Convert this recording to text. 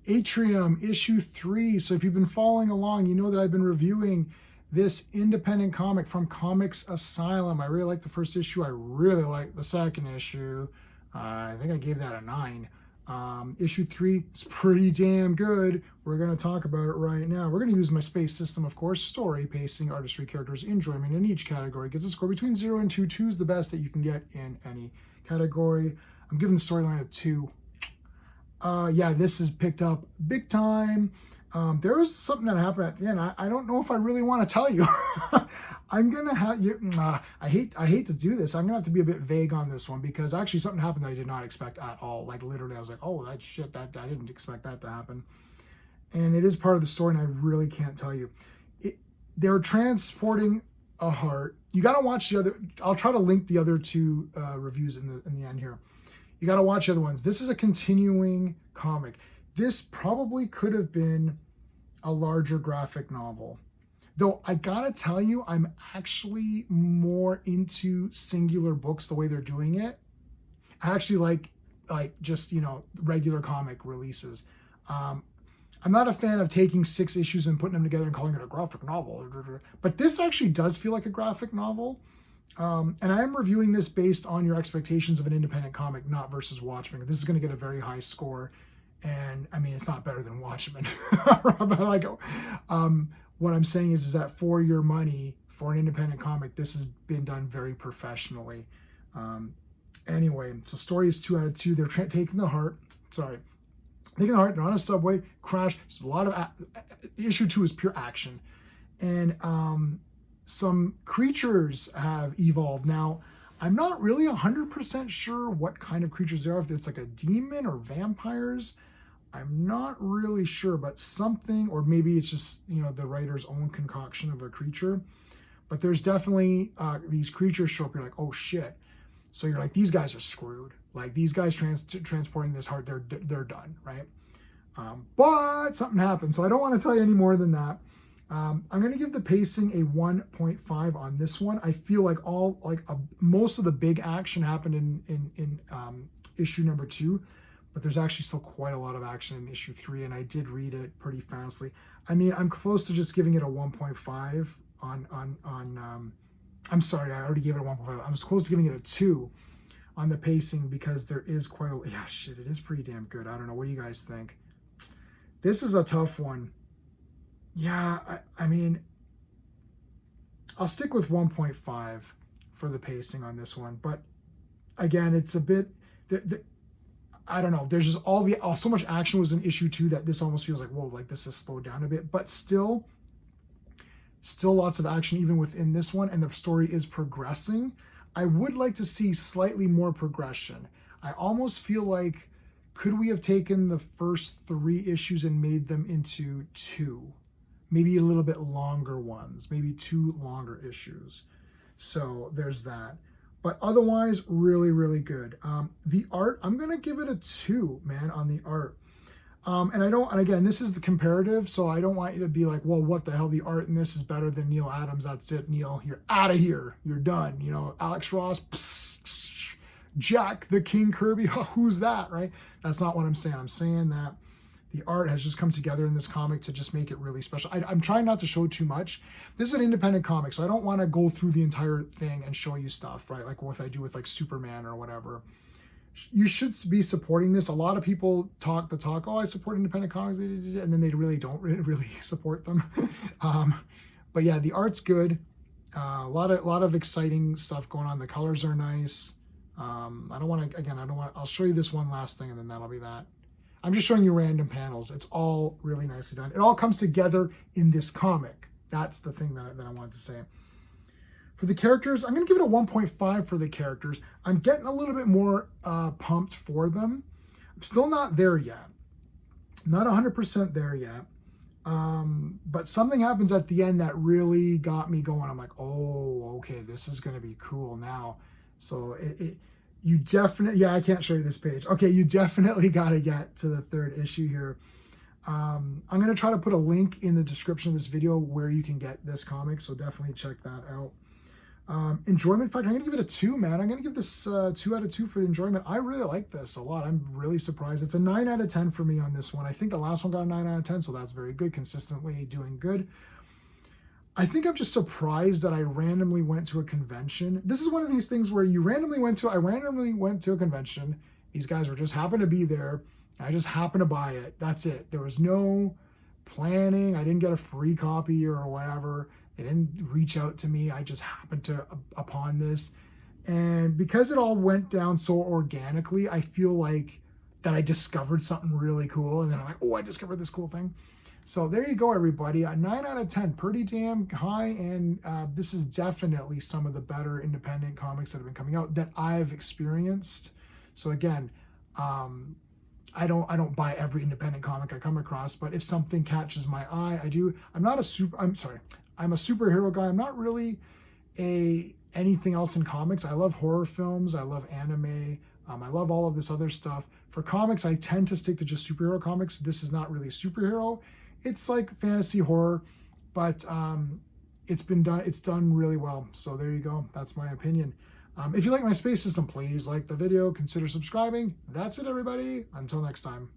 Atrium, issue 3. So if you've been following along, you know that I've been reviewing this independent comic from Comics Asylum. I really like the first issue. I really like the second issue. I think I gave that a 9. Issue 3 is pretty damn good. We're going to talk about it right now. We're going to use my space system, of course. Story, pacing, artistry, characters, enjoyment in each category. Gets a score between 0 and 2. 2 is the best that you can get in any category. I'm giving the storyline a 2. Yeah, this is picked up big time. There was something that happened at the end. I don't know if I really want to tell you. I'm gonna have you. I hate to do this. I'm gonna have to be a bit vague on this one because actually something happened that I did not expect at all. Like literally, I was like, oh, that shit. That I didn't expect that to happen. And it is part of the story, and I really can't tell you. They're transporting a heart. You gotta watch the other. I'll try to link the other 2 reviews in the end here. You got to watch the other ones. This is a continuing comic. This probably could have been a larger graphic novel. Though I got to tell you, I'm actually more into singular books the way they're doing it. I actually like just, regular comic releases. I'm not a fan of taking 6 issues and putting them together and calling it a graphic novel. But this actually does feel like a graphic novel. And I am reviewing this based on your expectations of an independent comic, not versus Watchmen. This is going to get a very high score. And I mean, it's not better than Watchmen. But what I'm saying is that for your money, for an independent comic, this has been done very professionally. Anyway, so story is 2 out of 2. They're taking the heart. Taking the heart. They're on a subway, crash. There's a lot of issue 2 is pure action. And, some creatures have evolved. Now, I'm not really 100% sure what kind of creatures they are, if it's like a demon or vampires. I'm not really sure, but something, or maybe it's just, the writer's own concoction of a creature. But there's definitely these creatures show up, you're like, oh shit. So you're like, these guys are screwed. Like these guys transporting this heart, they're done, right? But something happened, so I don't want to tell you any more than that. I'm going to give the pacing a 1.5 on this one. I feel like most of the big action happened in issue number 2, but there's actually still quite a lot of action in issue 3, and I did read it pretty fastly. I mean, I'm close to just giving it a 1.5 I'm sorry, I already gave it a 1.5. I was close to giving it a 2 on the pacing because there is quite a, yeah, shit, it is pretty damn good. I don't know. What do you guys think? This is a tough one. Yeah, I mean, I'll stick with 1.5 for the pacing on this one. But again, it's a bit, I don't know. There's just so much action was in issue 2 that this almost feels like, whoa, like this has slowed down a bit. But still lots of action even within this one. And the story is progressing. I would like to see slightly more progression. I almost feel like, could we have taken the first 3 issues and made them into 2? Maybe a little bit longer ones, maybe 2 longer issues. So there's that. But otherwise, really, really good. The art, I'm going to give it a 2, man, on the art. And again, this is the comparative, so I don't want you to be like, well, what the hell, the art in this is better than Neil Adams. That's it, Neil, you're out of here. You're done. Alex Ross, Jack the King Kirby, who's that, right? That's not what I'm saying. I'm saying that the art has just come together in this comic to just make it really special. I'm trying not to show too much. This is an independent comic, so I don't want to go through the entire thing and show you stuff, right? Like what I do with like Superman or whatever. You should be supporting this. A lot of people talk the talk, oh, I support independent comics, and then they really don't really support them. But yeah, the art's good. A lot of exciting stuff going on. The colors are nice. I'll show you this one last thing and then that'll be that. I'm just showing you random panels. It's all really nicely done. It all comes together in this comic. That's the thing that I wanted to say. For the characters, I'm going to give it a 1.5 for the characters. I'm getting a little bit more pumped for them. I'm still not there yet. Not 100% there yet. But something happens at the end that really got me going. I'm like, oh, okay, this is going to be cool now. So you definitely, yeah, I can't show you this page. Okay, you definitely got to get to the 3rd issue here. I'm going to try to put a link in the description of this video where you can get this comic, so definitely check that out. Enjoyment factor, I'm gonna give it a 2, man. I'm gonna give this 2 out of 2 for enjoyment. I really like this a lot. I'm really surprised. It's a 9 out of 10 for me on this one. I think the last one got a 9 out of 10, so that's very good. Consistently doing good. I think I'm just surprised that I randomly went to a convention. This is one of these things where I randomly went to a convention. These guys were just happened to be there. I just happened to buy it. That's it. There was no planning. I didn't get a free copy or whatever. They didn't reach out to me. I just happened to upon this. And because it all went down so organically, I feel like that I discovered something really cool. And then I'm like, oh, I discovered this cool thing. So there you go, everybody. A 9 out of 10, pretty damn high. And this is definitely some of the better independent comics that have been coming out that I've experienced. So again, I don't buy every independent comic I come across, but if something catches my eye, I do. I'm a superhero guy. I'm not really anything else in comics. I love horror films. I love anime. I love all of this other stuff. For comics, I tend to stick to just superhero comics. This is not really superhero. It's like fantasy horror, but it's done really well. So there you go. That's my opinion. If you like my space system, please like the video, consider subscribing. That's it, everybody. Until next time.